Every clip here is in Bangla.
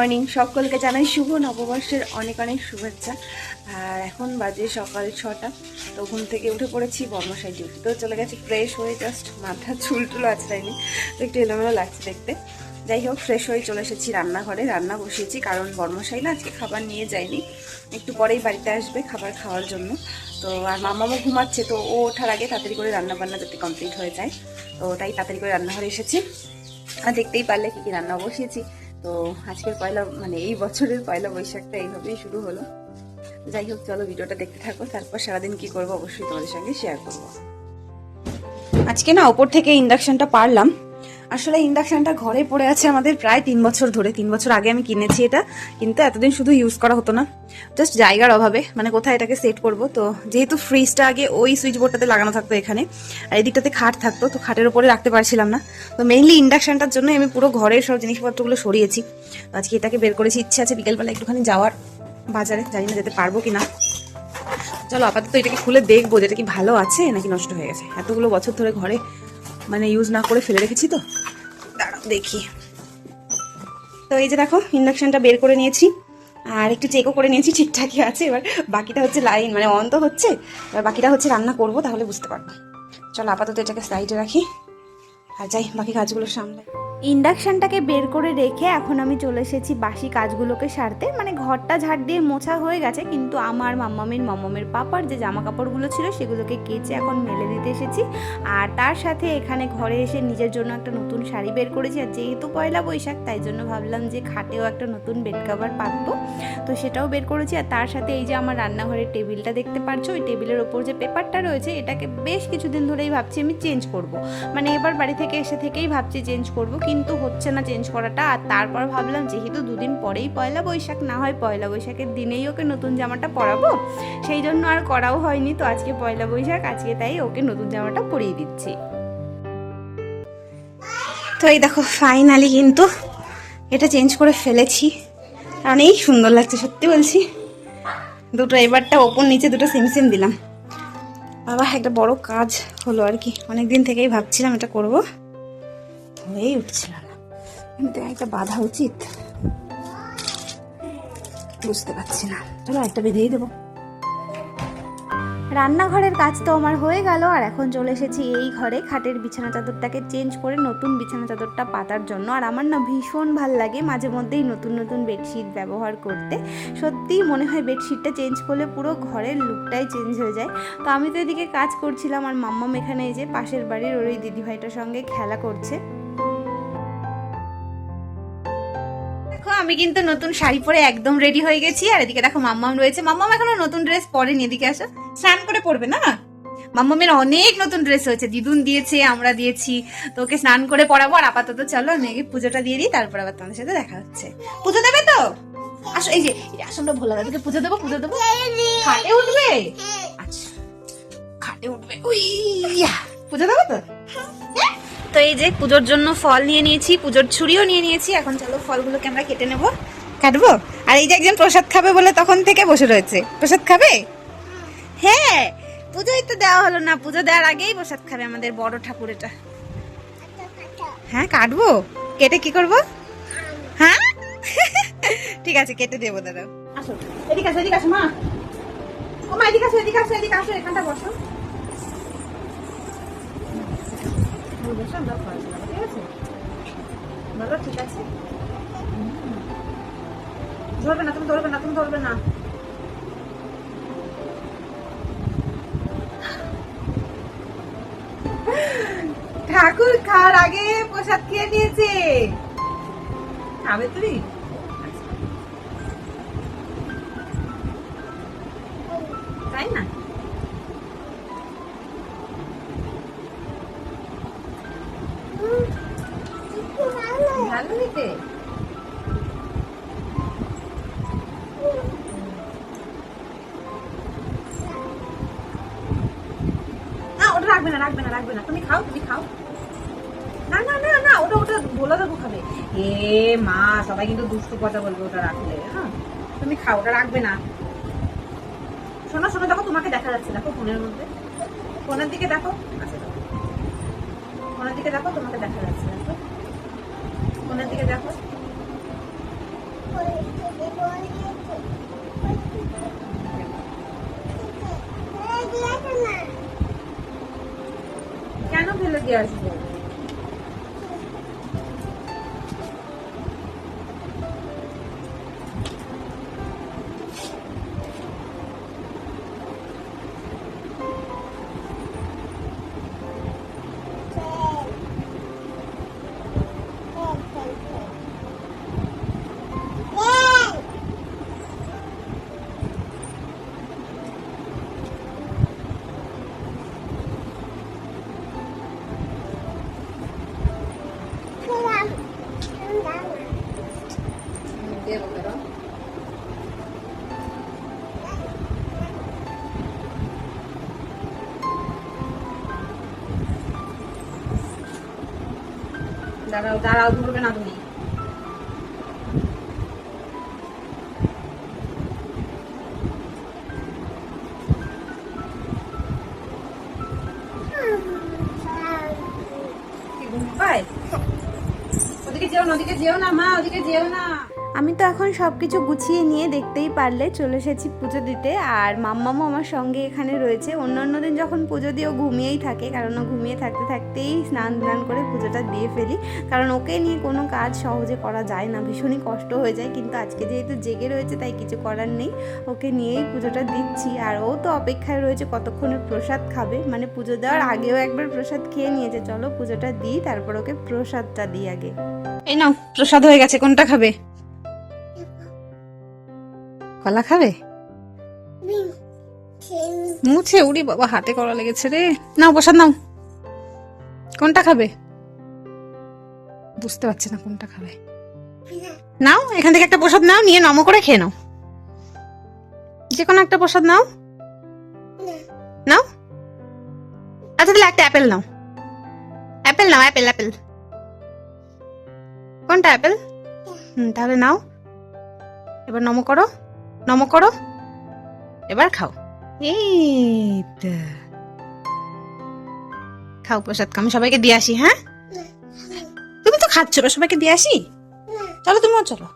মর্নিং, সকলকে জানাই শুভ নববর্ষের অনেক অনেক শুভেচ্ছা। আর এখন বাজে সকাল 6টা। তো ঘুম থেকে উঠে পড়েছি, বর্মশাই ডিউটিতেও চলে গেছে। ফ্রেশ হয়ে জাস্ট মাথা চুল আঁচড়াইনি, তো একটু এলোমেলো লাগছে দেখতে। যাই হোক, ফ্রেশ হয়ে চলে এসেছি রান্নাঘরে, রান্না বসিয়েছি। কারণ বর্মশাই না আজকে খাবার নিয়ে যায়নি, একটু পরেই বাড়িতে আসবে খাবার খাওয়ার জন্য। তো আর মামামও ঘুমাচ্ছে, তো ও ওঠার আগে তাড়াতাড়ি করে রান্নাবান্না যাতে কমপ্লিট হয়ে যায়, তো তাই তাড়াতাড়ি করে রান্নাঘরে এসেছি। আর দেখতেই পারলে কী কী রান্না বসিয়েছি। তো আজকের এই বছরের পয়লা বৈশাখটা এইভাবেই শুরু হলো। যাই হোক, চলো ভিডিওটা দেখতে থাকো, তারপর সারাদিন কি করবো অবশ্যই তোমাদের সঙ্গে শেয়ার করবো। আজকে না ওপর থেকে ইন্ডাকশনটা পারলাম। আসলে ইন্ডাকশনটা ঘরে পড়ে আছে আমাদের প্রায় 3 বছর ধরে। 3 বছর আগে আমি কিনেছি এটা, কিন্তু এতদিন শুধু ইউজ করা হতো না, জাস্ট জায়গার অভাবে, মানে কোথায় এটাকে সেট করব। তো যেহেতু ফ্রিজটা আগে ওই সুইচ বোর্ডটাতে লাগানো থাকতো এখানে, আর এদিকটাতে খাট থাকতো, তো খাটের উপরে রাখতে পারছিলাম না। তো মেইনলি ইন্ডাকশনটার জন্য আমি পুরো ঘরের সব জিনিসপত্রগুলো সরিয়েছি। আজকে এটাকে বের করেছি, ইচ্ছে আছে বিকেলবেলা একটুখানি যাওয়ার বাজারে, জানি না যেতে পারবো কিনা। চলো আপাতত এটাকে খুলে দেখবো যেটা কি ভালো আছে নাকি নষ্ট হয়ে গেছে। এতগুলো বছর ধরে ঘরে মানে ইউজ না করে ফেলে রেখেছি, তো দাঁড়াও দেখি। তো এই যে দেখো, ইন্ডাকশনটা বের করে নিয়েছি আর একটু চেকও করে নিয়েছি ঠিকঠাকই আছে। এবার বাকিটা হচ্ছে লাইন, মানে অন তো হচ্ছে, এবার বাকিটা হচ্ছে রান্না করব, তাহলে বুঝতে পারবো। চলো আপাতত এটাকে সাইডে রাখি আর যাই বাকি কাজগুলো সামলাই। ইন্ডাকশানটাকে বের করে রেখে এখন আমি চলে এসেছি বাসি কাজগুলোকে সারতে। মানে ঘরটা ঝাড় দিয়ে মোছা হয়ে গেছে, কিন্তু আমার মাম্মামের পাপার যে জামা কাপড়গুলো ছিল সেগুলোকে কেচে এখন মেলে দিতে এসেছি। আর তার সাথে এখানে ঘরে এসে নিজের জন্য একটা নতুন শাড়ি বের করেছি। আর যেহেতু পয়লা বৈশাখ, তাই জন্য ভাবলাম যে খাটেও একটা নতুন বেড কভার পাতবো, তো সেটাও বের করেছি। আর তার সাথে এই যে আমার রান্নাঘরের টেবিলটা দেখতে পাচ্ছ, ওই টেবিলের ওপর যে পেপারটা রয়েছে, এটাকে বেশ কিছুদিন ধরেই ভাবছি আমি চেঞ্জ করব। মানে এবার বাড়ি থেকে এসে থেকেই ভাবছি চেঞ্জ করব, কিন্তু হচ্ছে না চেঞ্জ করাটা। আর তারপর ভাবলাম যেহেতু দুদিন পরেই পয়লা বৈশাখ, না হয় পয়লা বৈশাখের দিনেই ওকে নতুন জামাটা পরাবো, সেই জন্য আর করাও হয়নি। তো আজকে পয়লা বৈশাখ, আজকে তাই ওকে নতুন জামাটা পরিয়ে দিচ্ছি। তো এই দেখো ফাইনালি কিন্তু এটা চেঞ্জ করে ফেলেছি, অনেক সুন্দর লাগছে সত্যি বলছি। দুটো এবারটা ওপর নিচে দুটো সেম সেম দিলাম। বাবা, একটা বড় কাজ হলো আর কি। অনেকদিন থেকেই ভাবছিলাম এটা করব, হয়েই উঠছিল না, কিন্তু একটা বাধা উচিত, বুঝতে পারছি না। চলো একটা বেঁধেই দেবো। রান্নাঘরের কাজ তো আমার হয়ে গেল, আর এখন চলে এসেছি এই ঘরে খাটের বিছানা চাদরটাকে চেঞ্জ করে নতুন বিছানা চাদরটা পাতার জন্য। আর আমার না ভীষণ ভাল লাগে মাঝে মধ্যেই নতুন নতুন বেডশিট ব্যবহার করতে। সত্যিই মনে হয় বেডশিটটা চেঞ্জ করলে পুরো ঘরের লুকটাই চেঞ্জ হয়ে যায়। তো আমি তো এদিকে কাজ করছিলাম, আর মাম্মাম এখানে এই যে পাশের বাড়ির ওই দিদিভাইটার সঙ্গে খেলা করছে। আমি কিন্তু নতুন শাড়ি পরে একদম রেডি হয়ে গেছি। আর এদিকে দেখো মাম্মাম রয়েছে। মাম্মাম এখনো নতুন ড্রেস পরেনি, এদিকে আসো, স্নান করে পরবে না। মাম্মামের অনেক নতুন ড্রেস হয়েছে, দিদুন দিয়েছে, আমরা দিয়েছি, তো ওকে স্নান করে পরাবো। আর আপাতত চলো আমি আগে পুজোটা দিয়ে দিই, তারপর আবার তোমাদের সাথে দেখা হচ্ছে। পুজো দেবে তো? আসো, এই যে আসনটা ভোলা দাদুকে পুজো দেবো। খাটে উঠবে? আচ্ছা, খাটে উঠবে। ওই পুজো দেবো তো। তো এই যে পুজোর জন্য ফল নিয়ে নিয়েছি, পুজোর ছুরিও নিয়ে নিয়েছি। এখন চলো ফলগুলোকে আমরা কেটে নেবো, কাটবো। আর এই যে একজন প্রসাদ খাবে বলে তখন থেকে বসে রয়েছে। প্রসাদ খাবে? হ্যাঁ, পুজোই তো দেওয়া হলো না, পুজো দেওয়ার আগেই প্রসাদ খাবে আমাদের বড় ঠাকুর। এটা হ্যাঁ কাটবো, কেটে কি করবো? হ্যাঁ ঠিক আছে, কেটে দেবো। দাদা আসো, এদিকে আসো, এদিকে আসো মা। ও মা, এদিকে আসো, এদিকে আসো, এদিকে আসো, এখানটা বসো। ঠিক আছে, ধরবে না, তুমি ধরবে না। ঠাকুর খাওয়ার আগে প্রসাদ খেয়ে নিয়েছে, খাবে তুমি? তাই না? ভালো নিতে না, ওটা রাখবে না, তুমি খাও। না, ওটা বলে দেবো খাবে। এ মা, সবাই কিন্তু দুষ্টু কথা বলবে ওটা রাখলে। হ্যাঁ তুমি খাও, ওটা রাখবে না। শোনো, দেখো তোমাকে দেখা যাচ্ছে, দেখো ফোনের মধ্যে, ফোনের দিকে দেখো। আচ্ছা, ফোনের দিকে দেখো, তোমাকে দেখা যাচ্ছে, দেখো ফোনের দিকে দেখো। কেন ফেলে দিয়ে আসবো? দাঁড়াও দাঁড়াও, ধরবে না তুমি। ওদিকে যেও না, ওদিকে যেও না মা, ওদিকে যেও না। আমি তো এখন সব কিছু গুছিয়ে নিয়ে দেখতেই পারলে চলে এসেছি পুজো দিতে। আর মাম্মামও আমার সঙ্গে এখানে রয়েছে। অন্য দিন যখন পুজো দিয়ে ও ঘুমিয়েই থাকে, কারণ ও ঘুমিয়ে থাকতে থাকতেই স্নান করে পুজোটা দিয়ে ফেলি, কারণ ওকে নিয়ে কোনো কাজ সহজে করা যায় না, ভীষণই কষ্ট হয়ে যায়। কিন্তু আজকে যেহেতু জেগে রয়েছে তাই কিছু করার নেই, ওকে নিয়েই পুজোটা দিচ্ছি। আর ও তো অপেক্ষায় রয়েছে কতক্ষণে প্রসাদ খাবে, মানে পুজো দেওয়ার আগেও একবার প্রসাদ খেয়ে নিয়েছে। চলো পুজোটা দিই, তারপর ওকে প্রসাদটা দিই আগে। এই নাও প্রসাদ হয়ে গেছে, কোনটা খাবে? কলা খাবে? মুছে উড়ি বাবা, হাতে করা লেগেছে রে। নাও প্রসাদ নাও। কোনটা খাবে? বুঝতে পারছে না কোনটা খাবে। নাও এখান থেকে একটা প্রসাদ নাও, নিয়ে নম করে খেয়ে নাও। যে কোনো একটা প্রসাদ নাও। নাও। আচ্ছা তাহলে একটা অ্যাপেল নাও। অ্যাপেল নাও, অ্যাপেল অ্যাপেল। কোনটা অ্যাপেল? তাহলে নাও, এবার নম করো, নম করো, এবার খাও। এই তো খাও প্রসাদ। আমি সবাইকে দিয়ে আসি। হ্যাঁ তুমি তো খাচ্ছ, সবাইকে দিয়ে আসি। চলো তুমিও চলো।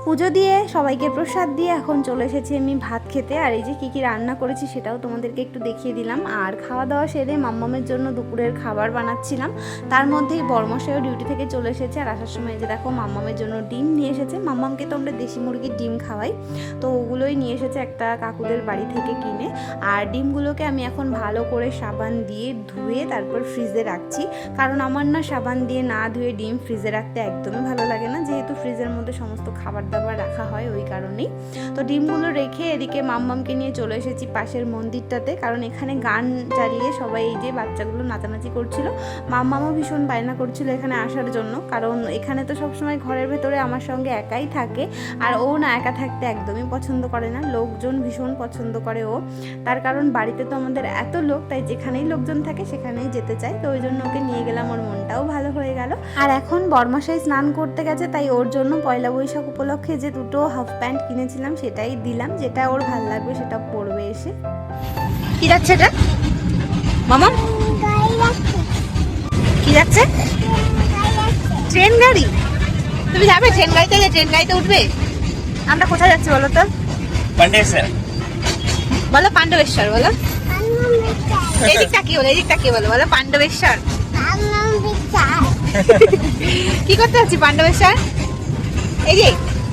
পুজো দিয়ে সবাইকে প্রসাদ দিয়ে এখন চলে এসেছি আমি ভাত খেতে। আর এই যে কি রান্না করেছি সেটাও তোমাদেরকে একটু দেখিয়ে দিলাম। আর খাওয়া দাওয়া সেরে মাম্মামের জন্য দুপুরের খাবার বানাচ্ছিলাম। তার মধ্যেই বর্মশাইও ডিউটি থেকে চলে এসেছে। আর আসার সময় যে দেখো মাম্মামের জন্য ডিম নিয়ে এসেছে। মাম্মামকে তো আমরা দেশি মুরগির ডিম খাওয়াই, তো ওগুলোই নিয়ে এসেছে একটা কাকুদের বাড়ি থেকে কিনে। আর ডিমগুলোকে আমি এখন ভালো করে সাবান দিয়ে ধুয়ে তারপর ফ্রিজে রাখছি, কারণ আমার না সাবান দিয়ে না ধুয়ে ডিম ফ্রিজে রাখতে একদমই ভালো লাগে না, যেহেতু ফ্রিজের মধ্যে সমস্ত খাবার দাবার রাখা হয় ওই কারণেই। তো ডিমগুলো রেখে এদিকে মাম্মামকে নিয়ে চলে এসেছি পাশের মন্দিরটাতে, কারণ এখানে গান চালিয়ে সবাই এই যে বাচ্চাগুলো নাচানাচি করছিল। মাম্মামও ভীষণ বায়না করছিল এখানে আসার জন্য, কারণ এখানে তো সবসময় ঘরের ভেতরে আমার সঙ্গে একাই থাকে। আর ও না একা থাকতে একদমই পছন্দ করে না, লোকজন ভীষণ পছন্দ করে ও। তার কারণ বাড়িতে তো আমাদের এত লোক, তাই যেখানেই লোকজন থাকে সেখানেই যেতে চায়। তো ওই জন্য ওকে নিয়ে গেলাম, ওর মনটাও ভালো হয়ে গেল। আর এখন বর্মশাই স্নান করতে গেছে, তাই ওর জন্য পয়লা বৈশাখ উপলক্ষে যে দুটো হাফ প্যান্ট কিনেছিলাম সেটাই দিলাম, যেটা ওর ভালো লাগবে সেটা পরবে এসে। কি যাচ্ছে এটা মামা? কি যাচ্ছে? ট্রেন গাড়ি? তুমি যাবে ট্রেন গাড়িতে? ট্রেন গাড়িতে উঠবে? আমরা কোথায় যাচ্ছি বলো তো? পান্ডেশ্বর। বলো পাণ্ডবেশ্বর বলো। এদিকটা কি বলো, এদিকটা কি বলো, বলো পাণ্ডবেশ্বর। কি করতে যাচ্ছি পাণ্ডবেশ্বর? এই যে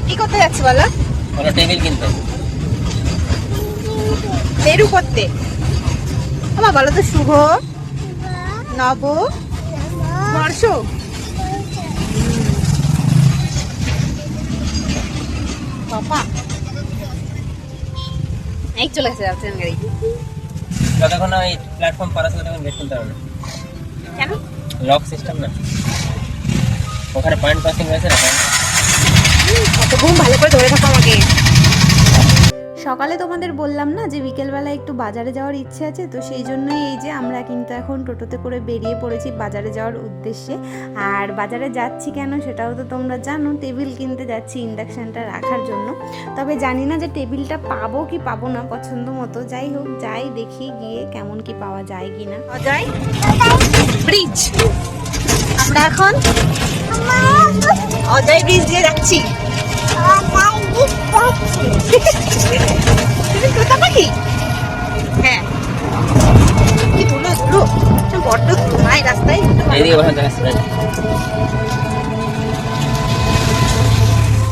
কি করতে যাচ্ছি বলো? বলো টেবিল কিনতে। মেরু করতে। আমার বলো তো শুভ নব বর্ষ। বাবা এই চলে গেছে ট্রেন গাড়ি। যতক্ষণ ওই প্ল্যাটফর্ম পার আছে ততক্ষণ গেট খুলতে হবে না। কেন? লক সিস্টেম না, ওখানে পয়েন্ট পাসিং হয়েছে না। কত ঘুম, ভালো করে ধরে থাকো আমাকে। সকালে তোমাদের বললাম না যে বিকেলবেলা একটু বাজারে যাওয়ার ইচ্ছে আছে, তো সেই জন্যই এই যে আমরা কিন্তু এখন টোটোতে করে বেরিয়ে পড়েছি বাজারে যাওয়ার উদ্দেশ্যে। আর বাজারে যাচ্ছি কেন সেটাও তো তোমরা জানো, টেবিল কিনতে যাচ্ছি ইন্ডাকশানটা রাখার জন্য। তবে জানি না যে টেবিলটা পাবো কি পাবো না পছন্দ মতো। যাই হোক, যাই দেখি গিয়ে কেমন কি পাওয়া যায় কি না। অজয় ব্রিজ আমরা এখন অজয় ব্রিজ দিয়ে যাচ্ছি। তুমি তোতা পাখি? হ্যাঁ। কি বলো ধরো, বড্ড ঘুমায় রাস্তায়। এইদিকে বসে দেখা।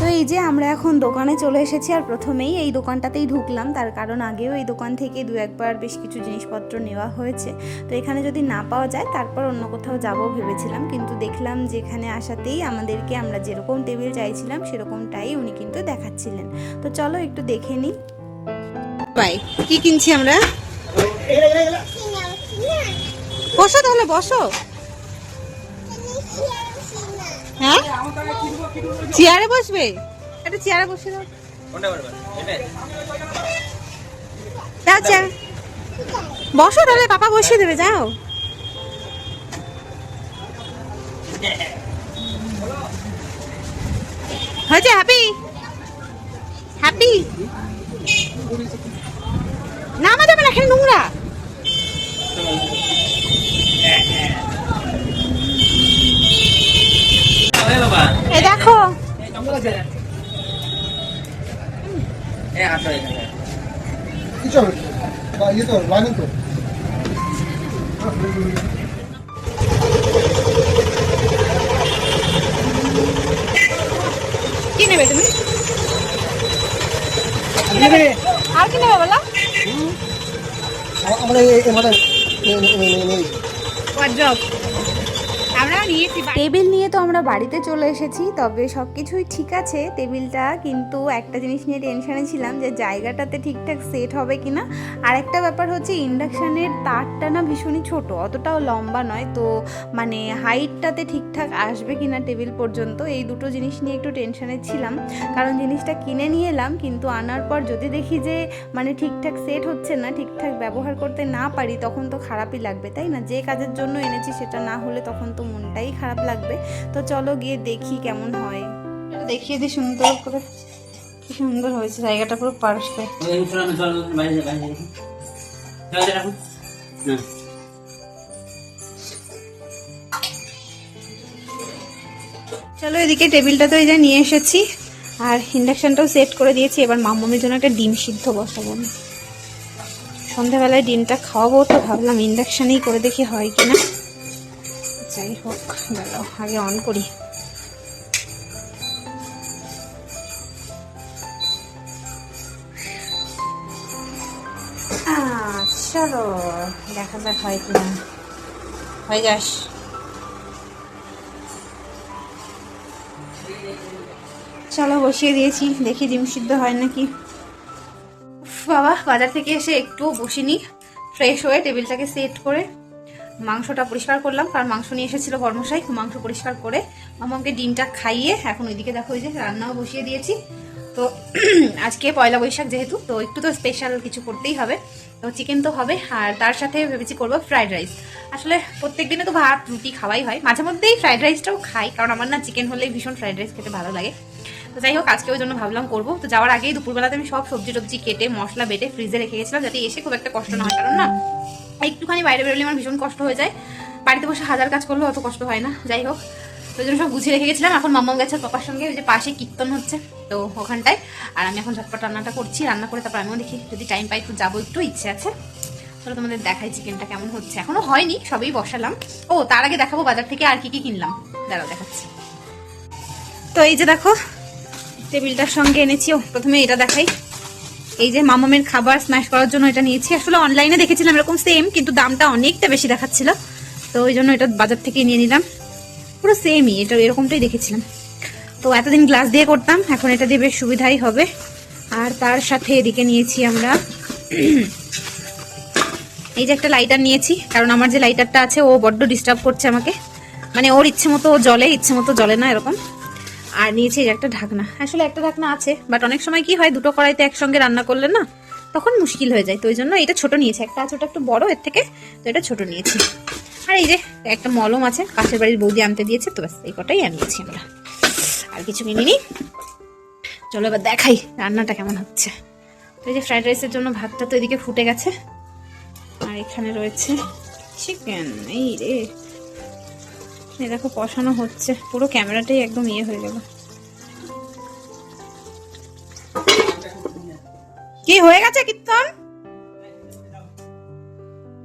তো এই যে আমরা এখন দোকানে চলে এসেছি, আর প্রথমেই এই দোকানটাতেই ঢুকলাম, তার কারণ আগেও এই দোকান থেকে দু একবার বেশ কিছু জিনিসপত্র নেওয়া হয়েছে। তো এখানে যদি না পাওয়া যায় তারপর অন্য কোথাও যাবো ভেবেছিলাম, কিন্তু দেখলাম যে এখানে আসাতেই আমাদেরকে আমরা যেরকম টেবিল চাইছিলাম সেরকমটাই উনি কিন্তু দেখাচ্ছিলেন। তো চলো একটু দেখে নিই। ভাই কি কিনছি আমরা? বসো তাহলে বসো। হ্যাঁ চেয়ারে বসবে? একটা চেয়ারে বসে দাও। কোনটা করবে? এটা? দাও চেয়ার বসো, তাহলে পাপা বসিয়ে দেবে। যাও। হয়েছে? হ্যাপি? হ্যাপি? নামা যাবে না, এখানে নোংরা। ওই বাবা। এই দেখো এ আসো এখানে। ये तो लाने तो কি নেবে তুমি? আর কি নেবে বলো? আমরা মানে ওয়ার্ড্রপ আমরা নিয়েছি। টেবিল নিয়ে তো আমরা বাড়িতে চলে এসেছি, তবে সব কিছুই ঠিক আছে টেবিলটা, কিন্তু একটা জিনিস নিয়ে টেনশনে ছিলাম যে জায়গাটাতে ঠিকঠাক সেট হবে কিনা। আর একটা ব্যাপার হচ্ছে ইন্ডাকশানের তারটা না ভীষণই ছোট, অতটাও লম্বা নয়, তো মানে হাইটটাতে ঠিকঠাক আসবে কিনা টেবিল পর্যন্ত, এই দুটো জিনিস নিয়ে একটু টেনশনে ছিলাম। কারণ জিনিসটা কিনে নিয়ে এলাম, কিন্তু আনার পর যদি দেখি যে মানে ঠিকঠাক সেট হচ্ছে না, ঠিকঠাক ব্যবহার করতে না পারি, তখন তো খারাপই লাগবে, তাই না? যে কাজের জন্য এনেছি সেটা না হলে তখন তো মনটাই খারাপ লাগবে। তো চলো গিয়ে দেখি কেমন হয়। দেখিয়ে দিই সুন্দর করে, কি সুন্দর হয়েছে জায়গাটা, পুরো পারফেক্ট। ওই চল চল বাইরে বাইরে। চল রাখো। হুম। চলো এদিকে টেবিলটা তো এই যে নিয়ে এসেছি, আর ইন্ডাকশনটাও সেট করে দিয়েছি। এবার মাম্মামের জন্য একটা ডিম সিদ্ধ বসাবো। সন্ধ্যাবেলায় ডিমটা খাওয়াবো, তো ভাবলাম ইন্ডাকশনেই করে দেখি হয় কিনা। যাই হোক, দাঁড়াও আগে অন করি। চলো দেখা যাক হয় কিনা। হয়ে যাস। চলো বসিয়ে দিয়েছি, দেখি ডিম সিদ্ধ হয় নাকি। বাবা বাজার থেকে এসে একটু বসিনি, ফ্রেশ হয়ে টেবিলটাকে সেট করে মাংসটা পরিষ্কার করলাম, কারণ মাংস নিয়ে এসেছিল বর্মশাই। মাংস পরিষ্কার করে মামাকে ডিমটা খাইয়ে এখন ওইদিকে দেখো ওই যে রান্নাও বসিয়ে দিয়েছি। তো আজকে পয়লা বৈশাখ যেহেতু, তো একটু তো স্পেশাল কিছু করতেই হবে, তো চিকেন তো হবে, আর তার সাথে ভেবেছি করবো ফ্রাইড রাইস। আসলে প্রত্যেক দিনে তো ভাত রুটি খাওয়াই হয়, মাঝে মধ্যেই ফ্রাইড রাইসটাও খাই, কারণ আমার না চিকেন হলেই ভীষণ ফ্রাইড রাইস খেতে ভালো লাগে। তো যাই হোক, আজকে ওই জন্য ভাবলাম করবো। তো যাওয়ার আগেই দুপুরবেলাতে আমি সব সবজি টবজি কেটে মশলা বেটে ফ্রিজে রেখে গেছিলাম, যাতে এসে খুব একটা কষ্ট না হয়, কারণ না একটুখানি বাইরে বেরোলে আমার ভীষণ কষ্ট হয়ে যায়। বাড়িতে বসে হাজার কাজ করলেও অত কষ্ট হয় না। যাই হোক, ওই জন্য সব গুছিয়ে রেখে গেছিলাম। এখন মাম্মাম গেছে পাপার সঙ্গে, ওই যে পাশে কীর্তন হচ্ছে তো ওখানটায়, আর আমি এখন ঝটপট রান্নাটা করছি। রান্না করে তারপর আমিও দেখি যদি টাইম পাই একটু যাবো, একটু ইচ্ছে আছে। চলো তোমাদের দেখাই চিকেনটা কেমন হচ্ছে, এখনো হয়নি, সবই বসালাম। ও তার আগে দেখাবো বাজার থেকে আর কি কি কিনলাম, দাঁড়াও দেখাচ্ছি। তো এই যে দেখো টেবিলটার সঙ্গে এনেছি। ও প্রথমে এটা দেখাই, এই যে মামামের খাবার স্ম্যাশ করার জন্য এটা নিয়েছি। আসলে অনলাইনে দেখেছিলাম এরকম সেম, কিন্তু দামটা অনেকটা বেশি দেখাচ্ছিল, তো ওই জন্য এটা বাজার থেকে নিয়ে নিলাম। পুরো সেমই, এটা এরকমটাই দেখেছিলাম। তো এতদিন গ্লাস দিয়ে করতাম, এখন এটা দিয়ে বেশ সুবিধাই হবে। আর তার সাথে এদিকে নিয়েছি আমরা এই যে একটা লাইটার নিয়েছি, কারণ আমার যে লাইটারটা আছে ও বড্ড ডিস্টার্ব করছে আমাকে, মানে ওর ইচ্ছে মতো জ্বলে, ইচ্ছে মতো জ্বলে না এরকম। আর নিয়েছি এই যে একটা ঢাকনা। আসলে একটা ঢাকনা আছে, বাট অনেক সময় কি হয় দুটো কড়াইতে একসঙ্গে রান্না করলে না তখন মুশকিল হয়ে যায়, তো ওই জন্য এটা ছোট নিয়েছি। একটা আছে ওটা একটু বড় এর থেকে, তো এটা ছোট নিয়েছি। আর এই যে একটা মলম আছে, পাশের বাড়ির বৌদি আনতে দিয়েছে, তো ব্যাস এই কটাই আনিয়েছি আমরা, আর কিছু কিনিনি। চলো এবার দেখাই রান্নাটা কেমন হচ্ছে। তো এই যে ফ্রাইড রাইসের জন্য ভাতটা তো এদিকে ফুটে গেছে, আর এখানে রয়েছে চিকেন। এই রে এই দেখো কষানো হচ্ছে, পুরো ক্যামেরাটাই একদম ইয়ে হয়ে গেল। কি হয়ে গেছে কীর্তন?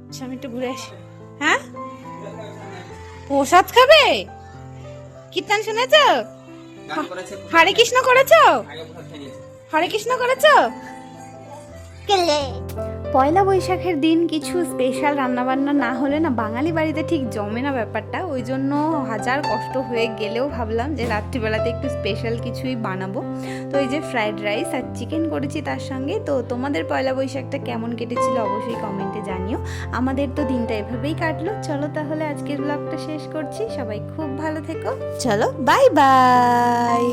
আচ্ছা আমি একটু ঘুরে আসি। হ্যাঁ প্রসাদ খাবে? কীর্তন শুনেছো? হরে কৃষ্ণ করেছো? হরে কৃষ্ণ করেছো? পয়লা বৈশাখের দিন কিছু স্পেশাল রান্নাবান্না না হলে না বাঙালি বাড়িতে ঠিক জমে না ব্যাপারটা। ওই জন্য হাজার কষ্ট হয়ে গেলেও ভাবলাম যে রাত্রিবেলাতে একটু স্পেশাল কিছুই বানাবো। তো এই যে ফ্রাইড রাইস আর চিকেন করেছি তার সঙ্গে। তো তোমাদের পয়লা বৈশাখটা কেমন কেটেছিল অবশ্যই কমেন্টে জানিও। আমাদের তো দিনটা এভাবেই কাটলো। চলো তাহলে আজকের ব্লগটা শেষ করছি। সবাই খুব ভালো থেকো। চলো বাই বাই।